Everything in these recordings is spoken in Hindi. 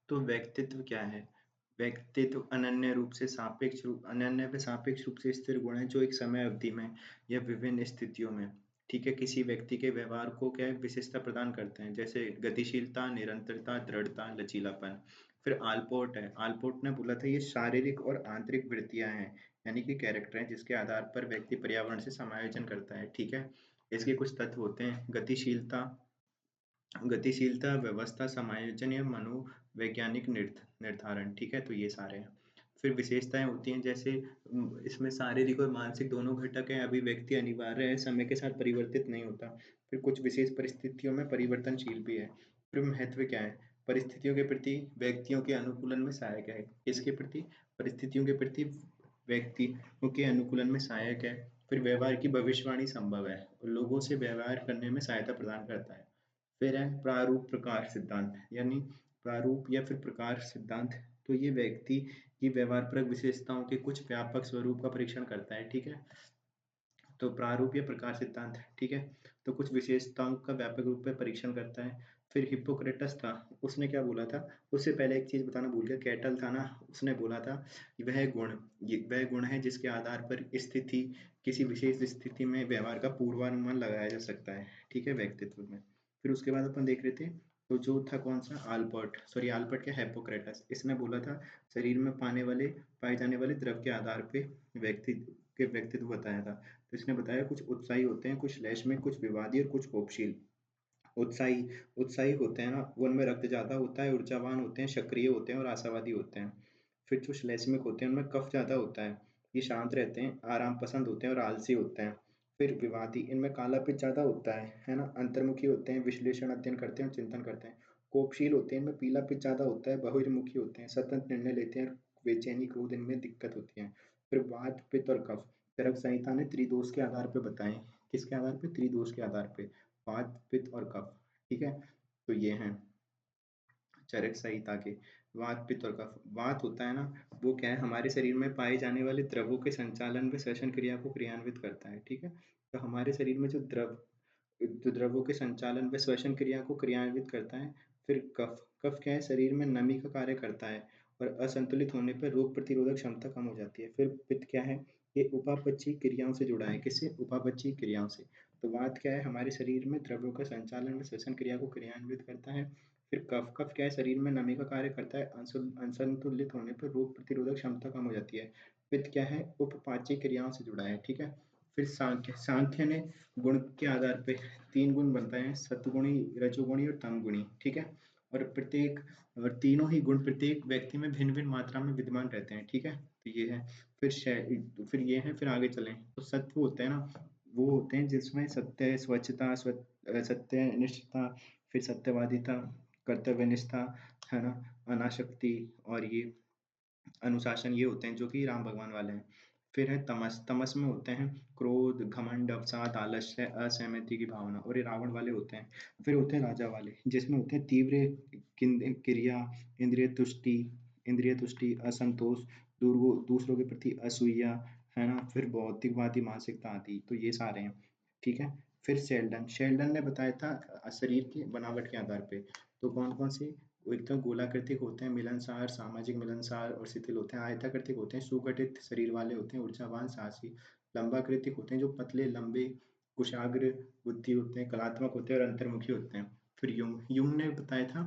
तो व्यक्तित्व क्या है? व्यक्तित्व अनन्य व सापेक्ष रूप से स्थिर गुण है जो एक समय अवधि में या विभिन्न स्थितियों में, ठीक है, किसी व्यक्ति के व्यवहार को क्या है विशेषता प्रदान करते हैं। जैसे गतिशीलता, निरंतरता, दृढ़ता, लचीलापन। फिर आलपोर्ट है। आलपोर्ट ने बोला था ये शारीरिक और आंतरिक वृत्तियाँ हैं, यानी कि कैरेक्टर हैं जिसके आधार पर व्यक्ति पर्यावरण से समायोजन करता है, ठीक है? इसके कुछ तत्व होते हैं। गतिशीलता, व्यवस्था, समायोजन या मनोवैज्ञानिक निर्धारण, ठीक है? तो ये सारे हैं। फिर विशेषताएँ होती हैं जैसे इसमें शारीरिक और मानसिक दोनों घटक हैं, अभिव्यक्ति अनिवार्य है, समय के साथ परिवर्तित नहीं होता। फिर कुछ विशेष परिस्थितियों में परिवर्तनशील भी है। फिर महत्व क्या है? परिस्थितियों के प्रति व्यक्तियों के अनुकूलन में सहायक है। किसके प्रति? परिस्थितियों के प्रति व्यक्तियों के अनुकूलन में सहायक है। फिर व्यवहार की भविष्यवाणी संभव है। लोगों से व्यवहार करने में सहायता प्रदान करता है। फिर है प्रारूप प्रकार सिद्धांत, यानी प्रारूप या फिर प्रकार सिद्धांत। तो ये व्यक्ति की व्यवहारपरक विशेषताओं के कुछ व्यापक स्वरूप का परीक्षण करता है, ठीक है? तो प्रारूप या प्रकार सिद्धांत, ठीक है? तो कुछ विशेषताओं का व्यापक रूप में परीक्षण करता है। फिर हिप्पोक्रेटस था, उसने क्या बोला था? उससे पहले एक चीज़ बताना भूल गया, कैटल था ना, उसने बोला था वह गुण है जिसके आधार पर किसी विशेष स्थिति में व्यवहार का पूर्वानुमान लगाया जा सकता है, ठीक है? व्यक्तित्व में। फिर उसके बाद अपन देख रहे थे, तो जो था कौन सा? आल्बर्ट क्या, हिप्पोक्रेटस। इसने बोला था शरीर में पाए जाने वाले द्रव के आधार पे व्यक्ति व्यक्तित्व बताया था। तो इसने बताया कुछ उत्साही होते हैं, कुछ श्लेष्मिक, कुछ विवादी और कुछ कोपशील। उत्साही उत्साही होते हैं ना, वो उनमें रक्त ज़्यादा होता है, ऊर्जावान होते हैं, सक्रिय होते हैं और आशावादी होते हैं। फिर जो श्लेष्मिक होते हैं उनमें कफ ज़्यादा होता है, ये शांत रहते हैं, आराम पसंद होते हैं और आलसी होते हैं। फिर विवादी, इनमें काला पित्त ज़्यादा होता है ना, अंतर्मुखी होते हैं, विश्लेषण अध्ययन करते हैं और चिंतन करते हैं। कोपशील होते हैं, इनमें पीला पित्त ज़्यादा होता है, बहिर्मुखी होते हैं, सतत निर्णय लेते हैं, बेचैनी, क्रोध इनमें दिक्कत होती है। फिर वात, पित्त और कफ चरक संहिता ने त्रिदोष के आधार पे बताए। किसके आधार पे? त्रिदोष के आधार पे। वात, पित्त और कफ, ठीक है? तो ये हैं चरक संहिता के। वात, पित्त और कफ। वात होता है ना, वो क्या है हमारे शरीर में पाए जाने वाले द्रवों के संचालन व श्वसन क्रिया को क्रियान्वित करता है, ठीक है? तो हमारे शरीर में जो द्रवों के संचालन व श्वसन क्रिया को क्रियान्वित करता है। फिर कफ। कफ क्या है? शरीर में नमी का कार्य करता है और असंतुलित होने पर रोग प्रतिरोधक क्षमता कम हो जाती है। फिर पित्त क्या है? ये उपापचयी क्रियाओं से जुड़ा है। किससे? उपापचयी क्रियाओं से। तो वात क्या है? हमारे शरीर में द्रव्यों का संचालन व श्वसन क्रिया को क्रियान्वित करता है। फिर कफ। कफ क्या है? शरीर में नमी का कार्य करता है, असंतुलित होने पर रोग प्रतिरोधक क्षमता कम हो जाती है। पित्त क्या है? उपपाच्य क्रियाओं से जुड़ा है, ठीक है? फिर सांख्य। सांख्य ने गुण के आधार पे 3 गुण बताए हैं, सत्वगुणी, रजोगुणी और तमगुणी, ठीक है? और तीनों ही गुण प्रत्येक व्यक्ति में भिन्न-भिन्न मात्रा में विद्यमान रहते हैं, ठीक है? तो ये है। फिर ये है, फिर आगे चलें। तो सत्व होते हैं ना, वो होते हैं जिसमें सत्य, स्वच्छता, सत्यनिष्ठता, फिर सत्यवादिता, कर्तव्यनिष्ठा, है ना? अनासक्ति और ये अनुशासन, ये होते हैं जो कि राम भगवान वाले हैं। फिर है तमस। तमस में होते हैं क्रोध, घमंड, अवसाद, आलस्य, असहमति की भावना, और ये रावण वाले होते हैं। फिर होते हैं राजा वाले, जिसमें होते हैं तीव्र क्रिया, इंद्रिय तुष्टि, असंतोष, दूसरों के प्रति असूया, है ना? फिर भौतिकवादी मानसिकता आदि। तो ये सारे हैं, ठीक है? फिर शेल्डन। शेल्डन ने बताया था शरीर की बनावट के आधार पे। तो कौन-कौन से? वो एकदम गोलाकृतिक होते हैं, मिलनसार, सामाजिक मिलनसार और शिथिल होते हैं। आयताकृतिक होते हैं, सुगठित शरीर वाले होते हैं, ऊर्जावान, साहसी। लंबाकृतिक होते हैं, जो पतले, लंबे, कुशाग्र बुद्धि होते हैं, कलात्मक होते हैं और अंतर्मुखी होते हैं। फिर युंग। युंग ने बताया था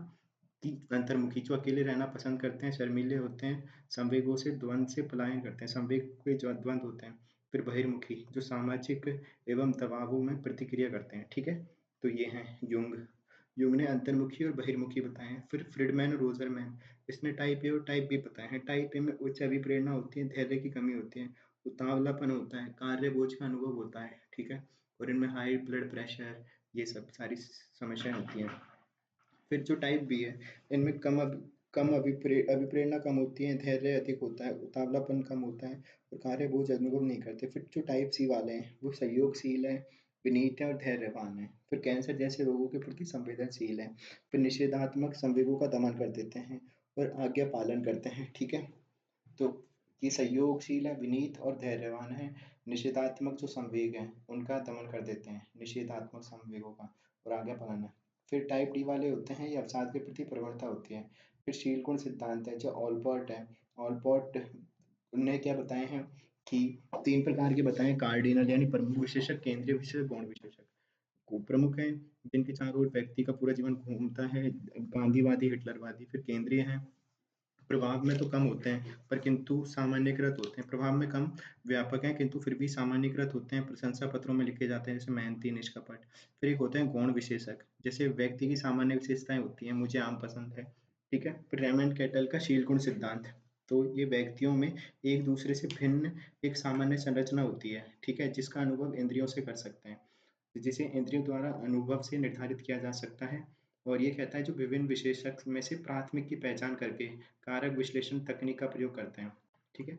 कि अंतर्मुखी जो अकेले रहना पसंद करते हैं, शर्मीले होते हैं, संवेगों से द्वंद से पलायन करते हैं, संवेग के जो द्वंद होते हैं। फिर बहिर्मुखी, जो सामाजिक एवं दबावों में प्रतिक्रिया करते हैं, ठीक है? तो ये हैं युंग। युंग ने अंतर्मुखी और बहिर्मुखी बताए हैं। फिर फ्रीडमैन और रोजरमैन, इसने टाइप ए और टाइप बी बताए हैं। टाइप ए में उच्च अभिप्रेरणा होती है, धैर्य की कमी होती है, उतावलापन होता है, कार्य बोझ का अनुभव होता है, ठीक है? और इनमें हाई ब्लड प्रेशर, ये सब सारी समस्याएं होती हैं। फिर जो टाइप बी है, इनमें कम अभिप्रेरणा कम होती है, धैर्य अधिक होता है, उतावलापन कम होता है और कार्य बोझ अनुभव नहीं करते। फिर जो टाइप सी वाले हैं, वो सहयोगशील हैं, विनीत हैं और धैर्यवान हैं। फिर कैंसर जैसे रोगों के प्रति संवेदनशील हैं। फिर निषेधात्मक संवेगों का दमन कर देते हैं और आज्ञा पालन करते हैं, ठीक है? तो ये सहयोगशील है, विनीत और धैर्यवान है। निषेधात्मक जो संवेग हैं उनका दमन कर देते हैं, निषेधात्मक संवेगों का, और आज्ञा पालन है। फिर टाइप डी वाले होते हैं, ये अवसाद के प्रति प्रवणता होती है। फिर शील गुण सिद्धांत है जो ऑलपॉट है। ऑलपॉट उनने क्या बताए हैं कि 3 प्रकार के बताए हैं, कार्डिनल यानी प्रमुख विशेषक, केंद्रीय विशेषक, गौण विशेषक। को प्रमुख हैं जिनके चारों ओर व्यक्ति का पूरा जीवन घूमता है, गांधीवादी, हिटलरवादी। फिर केंद्रीय हैं, प्रभाव में तो कम होते हैं पर किंतु सामान्यकृत होते हैं, प्रभाव में कम व्यापक हैं किंतु फिर भी सामान्यकृत होते हैं, प्रशंसा पत्रों में लिखे जाते हैं, जैसे मेहनती, निष्कपट। फिर एक होते हैं गौण विशेषक, जैसे व्यक्ति की सामान्य विशेषताएं होती हैं, मुझे आम पसंद है, ठीक है। फिर रेमंड कैटल का शील गुण सिद्धांत, तो ये व्यक्तियों में एक दूसरे से भिन्न एक सामान्य संरचना होती है, ठीक है, जिसका अनुभव इंद्रियों से कर सकते हैं, जिसे इंद्रियों द्वारा अनुभव से निर्धारित किया जा सकता है। और ये कहता है जो विभिन्न विशेषक में से प्राथमिक की पहचान करके कारक विश्लेषण तकनीक का प्रयोग करते हैं, ठीक है।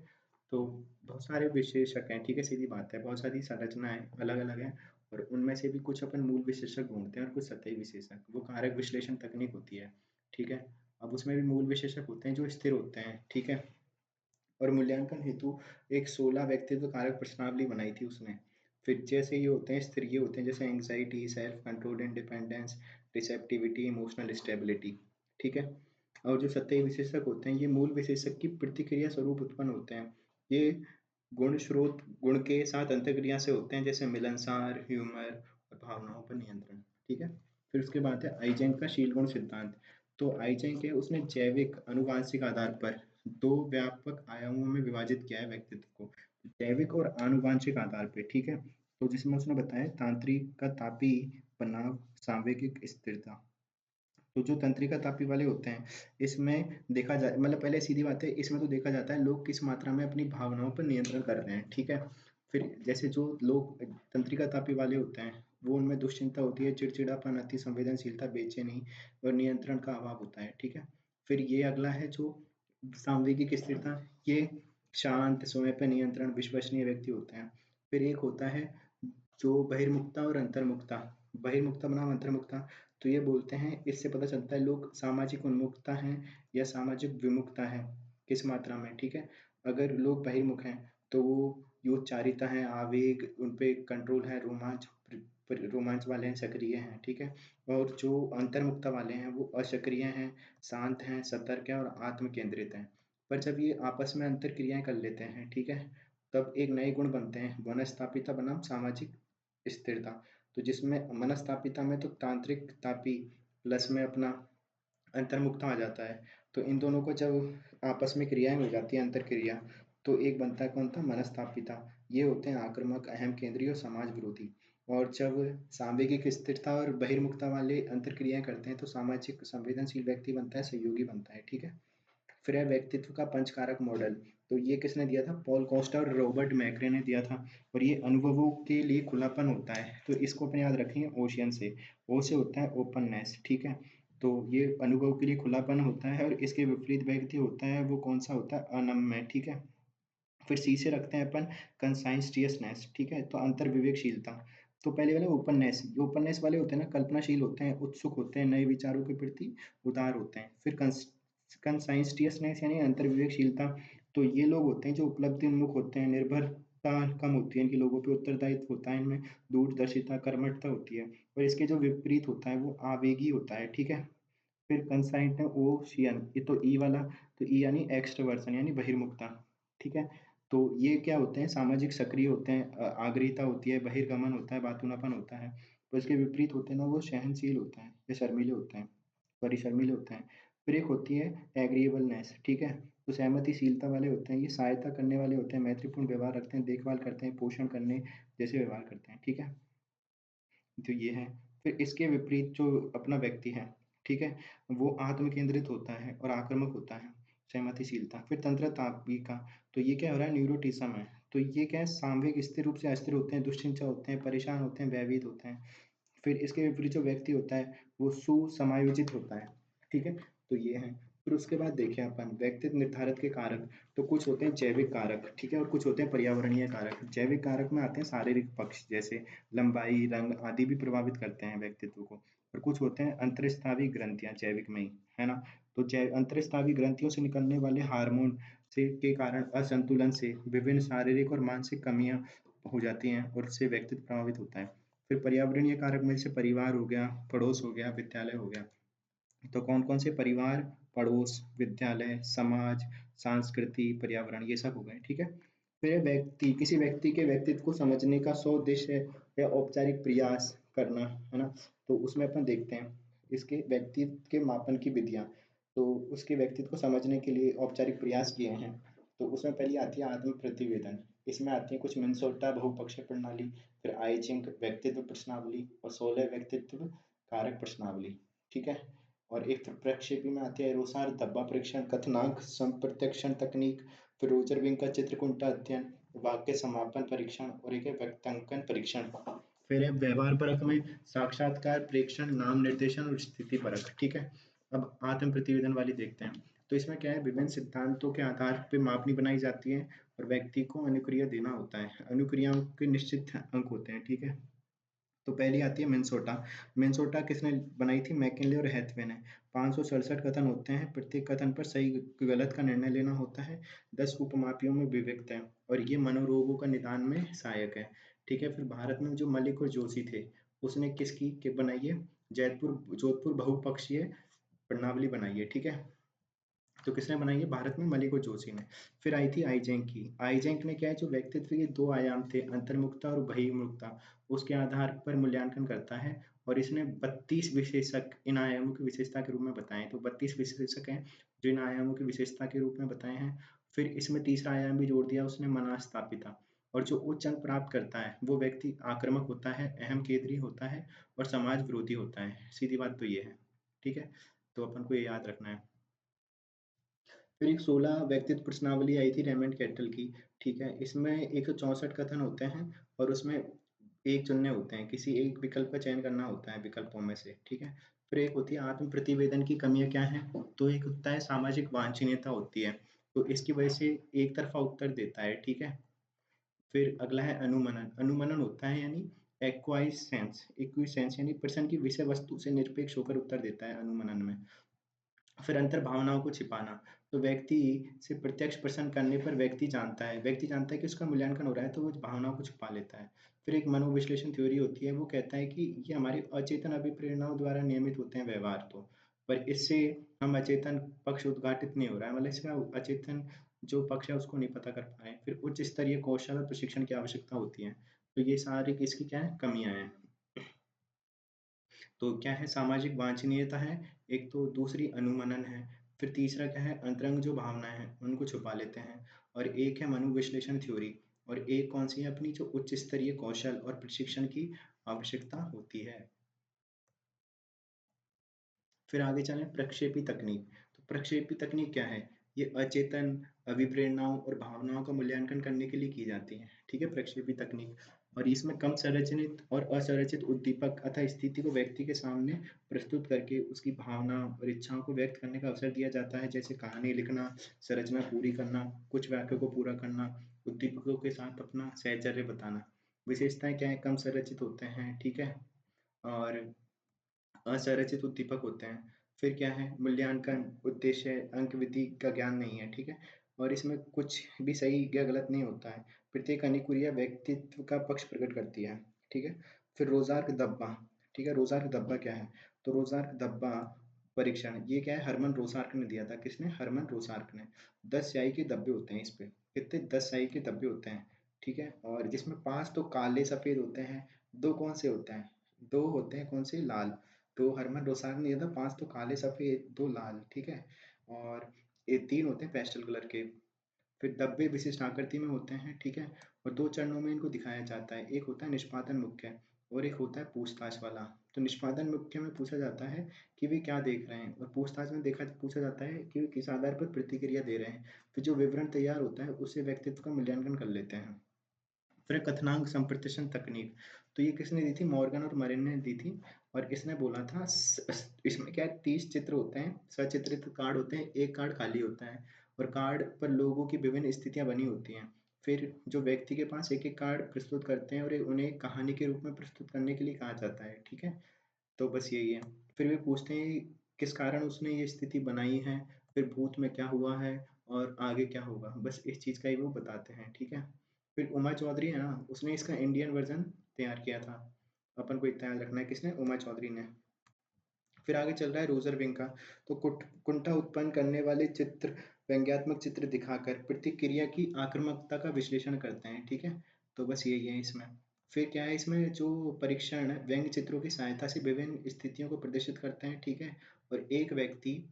तो बहुत सारे विशेषक हैं, ठीक है, सीधी बात है, बहुत सारी संरचनाएं अलग अलग हैं और उनमें से भी कुछ अपन मूल विशेषक ढूंढते हैं और कुछ सतही विशेषक, वो कारक विश्लेषण तकनीक होती है, ठीक है। अब उसमें भी मूल विशेषक होते हैं जो स्थिर होते हैं, ठीक है। और मूल्यांकन हेतु एक 16 व्यक्तित्व कारक प्रश्नावली बनाई थी उसने। फिर जैसे ये होते हैं स्थिर, ये होते हैं जैसे anxiety, self control, independence, receptivity, emotional stability, ठीक है। और जो सतही विशेषक होते हैं ये मूल विशेषक की प्रतिक्रिया स्वरूप उत्पन्न होते हैं। ये गुण स्रोत गुण के साथ अंतर्क्रिया से होते हैं, जैसे मिलनसार, ह्यूमर और भावनाओं पर नियंत्रण, ठीक है। फिर उसके बाद है आइजेंक का शील गुण सिद्धांत। तो आइजेंक है उसने जैविक अनुवांशिक आधार पर 2 व्यापक आयामों में विभाजित किया है व्यक्तित्व को, जैविक और आनुवांशिक आधार पे, ठीक है। तो जिसमें उसने बताया तांत्रिक का तापी बनाव, सांवेगिक स्थिरता। तो जो तंत्रिका तापी वाले होते हैं इसमें देखा जाए, मतलब पहले सीधी बात है, इसमें तो देखा जाता है लोग किस मात्रा में अपनी भावनाओं पर नियंत्रण कर रहे हैं, ठीक है। फिर जैसे जो लोग तंत्रिका तापी वाले होते हैं वो उनमें दुश्चिंता होती है, चिड़चिड़ापन, अति संवेदनशीलता, बेचैनी और नियंत्रण का अभाव होता है, ठीक है। फिर ये अगला है जो सांवेगिक स्थिरता, ये शांत, समय पर नियंत्रण, विश्वसनीय व्यक्ति होते हैं। फिर एक होता है जो बहिर्मुखता और अंतर्मुखता, बहिर्मुखता बनाम अंतर्मुखता। तो ये बोलते हैं, इससे पता चलता है लोग सामाजिक उन्मुखता हैं या सामाजिक विमुखता है, किस मात्रा में, ठीक है। अगर लोग बहिर्मुख हैं तो वो योगचारिता है, आवेग उन पे कंट्रोल है, रोमांच रोमांच वाले हैं, सक्रिय हैं, ठीक है। और जो अंतर्मुखता वाले हैं वो असक्रिय हैं, शांत हैं, सतर्क हैं और आत्म केंद्रित हैं। पर जब ये आपस में अंतर क्रियाएं कर लेते हैं, ठीक है, तब एक नए गुण बनते हैं, मनस्तापिता बनाम सामाजिक स्थिरता। तो जिसमें मनस्तापिता में तो तांत्रिक तापी प्लस में अपना अंतर्मुखता आ जाता है। तो इन दोनों को जब आपस में क्रियाएं हो जाती है, अंतर क्रिया, तो एक बनता है कौन था, मनस्तापिता। ये होते हैं आक्रामक, अहम केंद्रीय और समाज विरोधी। और जब सांवेगिक स्थिरता और बहिर्मुखता वाले अंतर क्रियाएं करते हैं तो सामाजिक संवेदनशील व्यक्ति बनता है, सहयोगी बनता है, ठीक है। फिर है व्यक्तित्व का पंचकारक मॉडल। तो ये किसने दिया था, पॉल कोस्टा और रॉबर्ट मैक्रे ने दिया था। और ये अनुभवों के लिए खुलापन होता है, तो इसको अपने याद रखेंगे ओशियन से। ओ से होता है ओपननेस, ठीक है। तो ये अनुभव के लिए खुलापन होता है और इसके विपरीत व्यक्ति होता है वो कौन सा होता है, अनम्य, ठीक है। फिर सी से रखते हैं अपन कंसाइंस्टियसनेस, ठीक है, तो अंतर विवेकशीलता। तो पहले वाला ओपननेस, ये ओपननेस वाले होते हैं ना, कल्पनाशील होते हैं, उत्सुक होते हैं, नए विचारों के प्रति उदार होते हैं। फिर कंसाइंस्टियसनेस यानी अंतर विवेकशीलता, तो ये लोग होते हैं जो उपलब्धि उन्मुख होते हैं, निर्भरता कम होती है इनके, लोगों पे उत्तरदायित्व होता है इनमें, दूरदर्शिता, कर्मठता होती है। और इसके जो विपरीत होता है वो आवेगी होता है, ठीक है। फिर कंसाइंट है ओशियन, ये तो ई वाला, तो ई यानी एक्सट्रोवर्सन यानी बहिर्मुखता, ठीक है। तो ये क्या होते हैं, सामाजिक सक्रिय होते हैं, आग्रहीता होती है, बहिर्गमन होता है, बातूनापन होता है। तो इसके विपरीत होते हैं ना, वो सहनशील होता है या शर्मीले होते हैं, सॉरी शर्मीले होते हैं। फिर एक होती है एग्रीएबलनेस, ठीक है। तो सहमतिशीलता वाले होते हैं, ये सहायता करने वाले होते हैं, मैत्रीपूर्ण व्यवहार रखते हैं, देखभाल करते हैं, पोषण करने जैसे व्यवहार करते हैं, ठीक है। जो ये है, फिर इसके विपरीत जो अपना व्यक्ति है, ठीक है, वो आत्म केंद्रित होता है और आक्रामक होता है, सहमतिशीलता। फिर तंत्र तार्किक, तो ये क्या हो रहा है, न्यूरोटिज्म है। तो ये क्या है, सामयिक स्थिर रूप से अस्थिर होते हैं, दुश्चिंता होते हैं, परेशान होते हैं, भयभीत होते हैं। फिर इसके विपरीत जो व्यक्ति होता है वो सुसमायोजित होता है, ठीक है। तो ये है। फिर उसके बाद देखें अपन व्यक्तित्व निर्धारित के कारक, तो कुछ होते हैं जैविक कारक, ठीक है, और कुछ होते हैं पर्यावरणीय कारक। जैविक कारक में आते हैं शारीरिक पक्ष, जैसे लंबाई, रंग आदि भी प्रभावित करते हैं व्यक्तित्व को। और कुछ होते हैं अंतरस्रावी ग्रंथियां, जैविक में ही, है ना। तो जैव अंतरस्रावी ग्रंथियों से निकलने वाले हार्मोन से के कारण असंतुलन से विभिन्न शारीरिक और मानसिक कमियां हो जाती हैं और इससे व्यक्तित्व प्रभावित होता है। फिर पर्यावरणीय कारक में जैसे परिवार हो गया, पड़ोस हो गया, विद्यालय हो गया। तो कौन-कौन से परिवार, पड़ोस, विद्यालय, समाज, संस्कृति, पर्यावरण ये सब हो गए, ठीक है? फिर किसी व्यक्ति के व्यक्तित्व को समझने का सोउद्देश्य या औपचारिक प्रयास करना, है ना? तो उसमें अपन देखते हैं इसके व्यक्तित्व के मापन की विधियाँ। तो उसके व्यक्तित्व को समझने के लिए औपचारिक प्रयास किए हैं। तो उसमें पहली आती है आत्म प्रतिवेदन। इसमें आती है कुछ मिनेसोटा बहुपक्षीय प्रणाली, फिर आइजिंग व्यक्तित्व प्रश्नावली और सोलह व्यक्तित्व कारक प्रश्नावली, ठीक है? और एक प्रक्षेपी में आती है रोसार धब्बा परीक्षण, कथनांक संप्रत्यक्षण तकनीक, फिर रोजरविंग का चित्रकुंटा अध्ययन, वाक्य समापन परीक्षण और एक है व्यक्तांकन परीक्षण। फिर है व्यवहार परक में साक्षात्कार प्रेक्षण, नाम निर्देशन और स्थिति परक, ठीक है? अब आत्म प्रतिवेदन वाली देखते हैं। तो इसमें क्या है, विभिन्न सिद्धांतों के आधार पे मापनी बनाई जाती है और व्यक्ति को अनुक्रिया देना होता है। अनुक्रियाओं के निश्चित अंक होते हैं, ठीक है? तो पहली आती है मिनेसोटा। मिनेसोटा किसने बनाई थी? मैकिनले और हैथवे ने। 567 कथन होते हैं, प्रत्येक कथन पर सही गलत का निर्णय लेना होता है, 10 उपमापियों में विभक्त है और ये मनोरोगों का निदान में सहायक है, ठीक है? फिर भारत में जो मलिक और जोशी थे, उसने किसकी के बनाई है? जोधपुर बहुपक्षीय प्रणावली बनाई है, ठीक है? तो किसने बनाई है? भारत में मलिक और जोशी ने। फिर आई थी आइजेंक की। आइजेंक ने क्या है, जो व्यक्तित्व के दो आयाम थे, अंतर्मुखता और बहिर्मुखता, उसके आधार पर मूल्यांकन करता है और इसने 32 विशेषक इन आयामों की विशेषता के रूप में बताए। तो 32 विशेषक हैं जो इन आयामों की विशेषता के रूप में बताए हैं। फिर इसमें तीसरा आयाम भी जोड़ दिया उसने, मनास्थापिता। और जो उच्च अंक प्राप्त करता है वो व्यक्ति आक्रामक होता है, अहम केंद्रीय होता है और समाज विरोधी होता है। सीधी बात तो ये है, ठीक है? तो अपन को ये याद रखना है। फिर एक 16 व्यक्तित्व प्रश्नावली आई थी रेमंड कैटल की, ठीक है? इसमें 164 कथन होते हैं और उसमें एक चुनने होते हैं, किसी एक विकल्प का चयन करना होता है विकल्पों में से, ठीक है? फिर एक होती है आत्म प्रतिवेदन की कमियां क्या हैं? तो एक होता है सामाजिक वांछनीयता होती है, तो इसकी वजह से एक तरफा उत्तर देता है, ठीक है? फिर अगला है अनुमनन। अनुमनन होता है यानी एक्विसेंस यानी प्रश्न की विषय वस्तु से निरपेक्ष होकर उत्तर देता है अनुमनन में। फिर अंतर भावनाओं को छिपाना। तो व्यक्ति से प्रत्यक्ष प्रश्न करने पर व्यक्ति जानता है कि उसका मूल्यांकन हो रहा है, तो वो भावनाओं को छुपा लेता है। फिर एक मनोविश्लेषण थ्योरी होती है, वो कहता है कि ये हमारी अचेतन अभिप्रेरणाओं द्वारा नियमित होते हैं व्यवहार तो, पर इससे हम अचेतन पक्ष उद्घाटित नहीं हो रहा है, मतलब इसका अचेतन जो पक्ष है उसको नहीं पता कर पा रहे हैं। फिर उच्च स्तरीय कौशल और प्रशिक्षण की आवश्यकता होती है। तो ये सारी इसकी क्या है, कमियां हैं। तो क्या है, सामाजिक वांछनीयता है एक, तो दूसरी अनुमनन है, फिर तीसरा क्या है, अंतरंग जो भावनाएं हैं उनको छुपा लेते हैं, और एक है मनोविश्लेषण थ्योरी, और एक कौन सी है अपनी, जो उच्च स्तरीय कौशल और प्रशिक्षण की आवश्यकता होती है। फिर आगे चलें, प्रक्षेपी तकनीक। तो प्रक्षेपी तकनीक क्या है? ये अचेतन अभिप्रेरणाओं और भावनाओं का मूल्यांकन करने के लिए की जाती है, ठीक है, प्रक्षेपी तकनीक। और इसमें कम संरचित और असंरचित उद्दीपक अथवा स्थिति को व्यक्ति के सामने प्रस्तुत करके उसकी भावना और इच्छाओं को व्यक्त करने का अवसर दिया जाता है, जैसे कहानी लिखना, संरचना पूरी करना, कुछ वाक्यों को पूरा करना, उद्दीपकों के साथ अपना सहचर्य बताना। विशेषताएं क्या है? कम संरचित होते हैं, ठीक है, और असंरचित उद्दीपक होते हैं। फिर क्या है, मूल्यांकन उद्देश्य अंक विधि का ज्ञान नहीं है, ठीक है, और इसमें कुछ भी सही या गलत नहीं होता है। प्रत्येक अनुक्रिया व्यक्तित्व का पक्ष प्रकट करती है, ठीक है। फिर रोजार्क धब्बा, ठीक है, रोजार्क धब्बा क्या है? तो रोजार्क धब्बा परीक्षण, ये क्या है, हरमन रोजार्क ने दिया था। किसने? हरमन रोजार्क ने। 10 स्याही के धब्बे होते हैं इस पे। कितने? 10 स्याही के धब्बे होते हैं, ठीक है, और जिसमें 5 तो काले सफेद होते हैं, 2 कौन से होते हैं? 2 होते हैं कौन से? लाल। तो हरमन रोसाक ने दिया था 5 तो काले सफेद, 2 लाल, ठीक है, और ये 3 होते हैं पेस्टल कलर के। फिर धब्बे विशिष्ट आकृति में होते हैं, ठीक है, और 2 चरणों में इनको दिखाया जाता है। एक होता है निष्पादन मुख्य और एक होता है पूछताछ वाला। तो निष्पादन मुख्य में पूछा जाता है कि वे क्या देख रहे हैं, और पूछताछ में देखा पूछा जाता है कि वे किस आधार पर प्रतिक्रिया दे रहे हैं। फिर जो विवरण तैयार होता है उससे व्यक्तित्व का मूल्यांकन कर लेते हैं। फिर कथनांक संप्रेषण तकनीक। तो ये किसने दी थी? मॉर्गन और मरिन ने दी थी, और इसने बोला था इसमें क्या है, 30 चित्र होते हैं, सचित्रित कार्ड होते हैं, एक कार्ड खाली होता है, और कार्ड पर लोगों की विभिन्न स्थितियां बनी होती हैं। फिर जो व्यक्ति के पास एक एक कार्ड प्रस्तुत करते हैं और उन्हें एक कहानी के रूप में प्रस्तुत करने के लिए कहा जाता है, ठीक है। तो बस यही है। फिर वे पूछते हैं किस कारण उसने ये स्थिति बनाई है, फिर भूत में क्या हुआ है और आगे क्या होगा, बस इस चीज़ का ही वो बताते हैं, ठीक है। फिर उमा चौधरी है ना, उसने इसका इंडियन वर्जन तैयार किया था। अपन को इतना याद रखना है, किसने? उमा चौधरी ने। फिर आगे चल रहा है रोज़रबिंग का, तो कुंठा उत्पन्न करने वाले चित्र व्यंग्यात्मक चित्र दिखाकर प्रतिक्रिया की आक्रामकता का विश्लेषण करते हैं, ठीक है? तो बस यही है इसमें। फिर क्या है इसमें जो परीक्षण व्यंग्य चित्रों की सहायता से विभिन्न स्थितियों को प्रदर्शित करते हैं, ठीक है? और एक व्यक्ति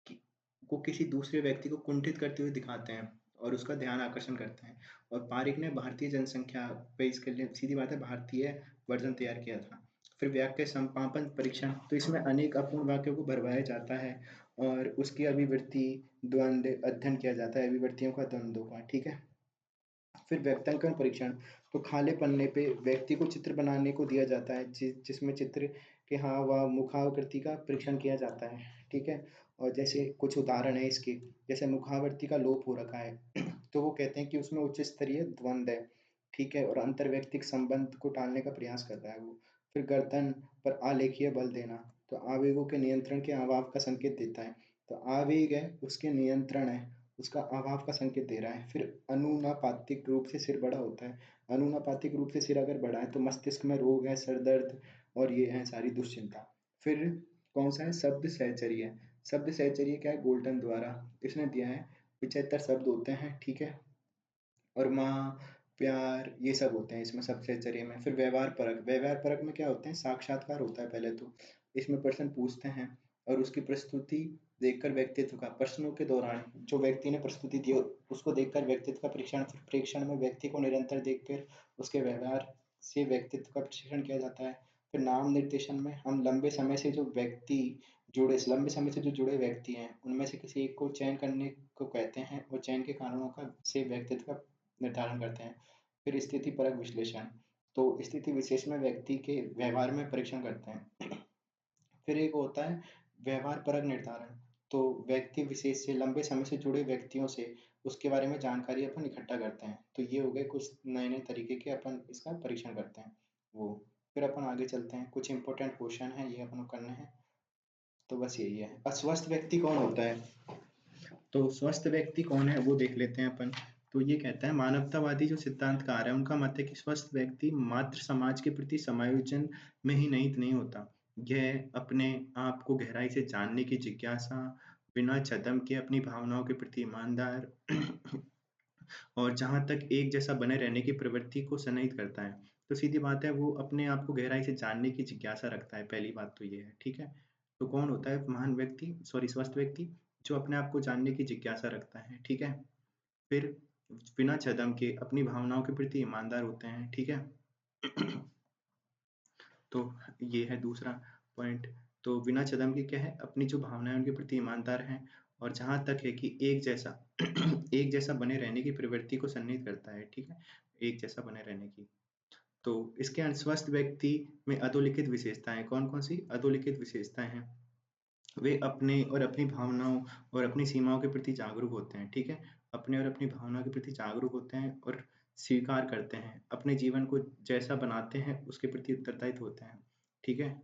कि को किसी दूसरे व्यक्ति को कुंठित करते हुए दिखाते हैं और उसका ध्यान आकर्षण करते हैं। और पारिक ने भारतीय जनसंख्या पे इसके लिए सीधी बात है भारतीय वर्जन तैयार किया था। फिर वाक्य संपापन परीक्षण, तो इसमें अनेक अपूर्ण वाक्यों को भरवाया जाता है और उसकी अभिवृत्ति द्वंद्व अध्ययन किया जाता है, अभिवृत्तियों का द्वंद्वों का, ठीक है? फिर व्यक्तांकन परीक्षण, तो खाली पन्ने पे व्यक्ति को चित्र बनाने को दिया जाता है जिसमें चित्र के हाव-भाव, मुखाकृति का परीक्षण किया जाता है, ठीक है? और जैसे कुछ उदाहरण है इसके, जैसे मुखाकृति का लोप हो रखा है तो वो कहते हैं कि उसमें उच्च स्तरीय द्वंद्व है, ठीक है? और अंतर्वैयक्तिक संबंध को टालने का प्रयास कर रहा है वो। फिर गर्दन पर आलेखीय बल देना, तो आवेगों के नियंत्रण के अभाव का संकेत देता है। तो आवेग है, उसके नियंत्रण है, उसका अभाव का संकेत दे रहा है। फिर अनुनापातिक रूप से सिर बड़ा होता है। अनुनापातिक रूप से सिर अगर बड़ा है तो मस्तिष्क में रोग है, सर दर्द और ये है सारी दुश्चिंता। फिर कौन-सा है शब्द सहचर्य। शब्द सहचर्य क्या है गोल्टन द्वारा इसने दिया है 75 शब्द होते हैं, ठीक है? और माँ, प्यार ये सब होते हैं इसमें शब्द सहचर्य में। फिर व्यवहार परक, व्यवहार परक में क्या होते हैं साक्षात्कार होता है पहले तो। इसमें प्रश्न पूछते हैं और उसकी प्रस्तुति देखकर व्यक्तित्व का प्रश्नों के दौरान जो व्यक्ति ने प्रस्तुति दी उसको देखकर व्यक्तित्व का परीक्षण, फिर प्रेक्षण में व्यक्ति को निरंतर देखकर उसके व्यवहार से व्यक्तित्व का परीक्षण किया जाता है। फिर नाम निर्देशन में हम लंबे समय से जो जुड़े व्यक्ति हैं उनमें से किसी एक को चयन करने को कहते हैं और चयन के कारणों का से व्यक्तित्व का निर्धारण करते हैं। फिर स्थिति परक विश्लेषण, तो स्थिति विशेष में व्यक्ति के व्यवहार में परीक्षण करते हैं। फिर एक होता है व्यवहार परक निर्धारण, तो व्यक्ति विशेष से लंबे समय से जुड़े व्यक्तियों से उसके बारे में जानकारी अपन इकट्ठा करते हैं। तो ये हो गए कुछ नए-नए तरीके के अपन इसका परीक्षण करते हैं वो। फिर अपन आगे चलते हैं, कुछ इम्पोर्टेंट क्वेश्चन हैं ये अपन को करने हैं। तो बस यही है। अस्वस्थ व्यक्ति कौन होता है? तो स्वस्थ व्यक्ति कौन है वो देख लेते हैं अपन। तो ये कहता है मानवतावादी जो सिद्धांतकार है उनका मत है कि स्वस्थ व्यक्ति मात्र समाज के प्रति समायोजन में ही निहित नहीं होता। यह अपने आप को गहराई से जानने की जिज्ञासा, बिना छद्म के अपनी भावनाओं के प्रति ईमानदार और जहाँ तक एक जैसा बने रहने की प्रवृत्ति को सन्निहित करता है। तो सीधी बात है वो अपने आप को गहराई से जानने की जिज्ञासा रखता है, पहली बात तो ये है, ठीक है? तो कौन होता है महान व्यक्ति स्वस्थ व्यक्ति? जो अपने आप को जानने की जिज्ञासा रखता है, ठीक है? फिर बिना छद्म के अपनी भावनाओं के प्रति ईमानदार होते हैं, ठीक है? तो ये है दूसरा पॉइंट। तो बिना छद्म के क्या है, अपनी जो भावनाएँ हैं उनके प्रति ईमानदार हैं और जहाँ तक है कि एक जैसा एक जैसा बने रहने की प्रवृत्ति को सन्निहित करता है, ठीक है? एक जैसा बने रहने की। तो इसके स्वस्थ व्यक्ति में अधोलिखित विशेषताएँ कौन-कौन सी अधोलिखित विशेषताएँ हैं? वे अपने और अपनी भावनाओं और अपनी सीमाओं के प्रति जागरूक होते हैं, ठीक है? अपने और अपनी भावनाओं के प्रति जागरूक होते हैं और स्वीकार करते हैं। अपने जीवन को जैसा बनाते हैं उसके प्रति उत्तरदायित्व होते हैं, ठीक है?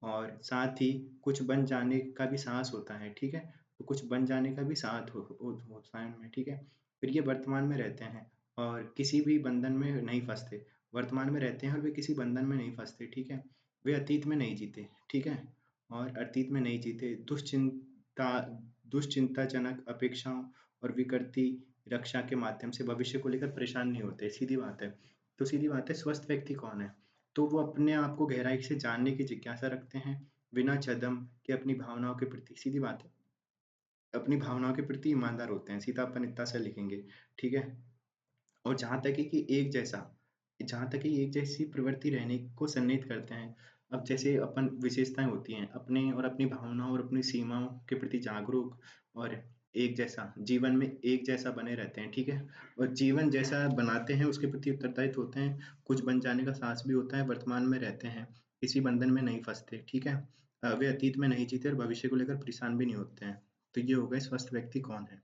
और साथ ही कुछ बन जाने का भी साहस होता है, ठीक है? तो कुछ बन जाने का भी साहस होता है उनमें, ठीक है? फिर ये वर्तमान में रहते हैं और किसी भी बंधन में नहीं फँसते। वर्तमान में रहते हैं और वे किसी बंधन में नहीं फँसते, ठीक है? वे अतीत में नहीं जीते, ठीक है? और अतीत में नहीं जीते, दुश्चिंताजनक अपेक्षाओं और विकृति रक्षा के माध्यम से भविष्य को लेकर परेशान नहीं होते, सीधी बात है। तो सीधी बात है स्वस्थ व्यक्ति कौन है? तो वो अपने आप को गहराई से जानने की जिज्ञासा रखते हैं, बिना छद्म के अपनी भावनाओं के प्रति सीधी बात है, अपनी भावनाओं के प्रति ईमानदार होते हैं, सीधा अपन इतना सा लिखेंगे, ठीक है? और जहाँ तक कि एक जैसी प्रवृत्ति रहने को सन्निहित करते हैं। अब जैसे अपन विशेषताएँ होती हैं, अपने और अपनी भावनाओं और अपनी सीमाओं के प्रति जागरूक और एक जैसा, जीवन में एक जैसा बने रहते हैं, ठीक है? और जीवन जैसा बनाते हैं उसके प्रति उत्तरदायित्व होते हैं, कुछ बन जाने का साहस भी होता है, वर्तमान में रहते हैं, किसी बंधन में नहीं फँसते, ठीक है? वे अतीत में नहीं जीते और भविष्य को लेकर परेशान भी नहीं होते हैं। तो ये हो गए स्वस्थ व्यक्ति कौन है?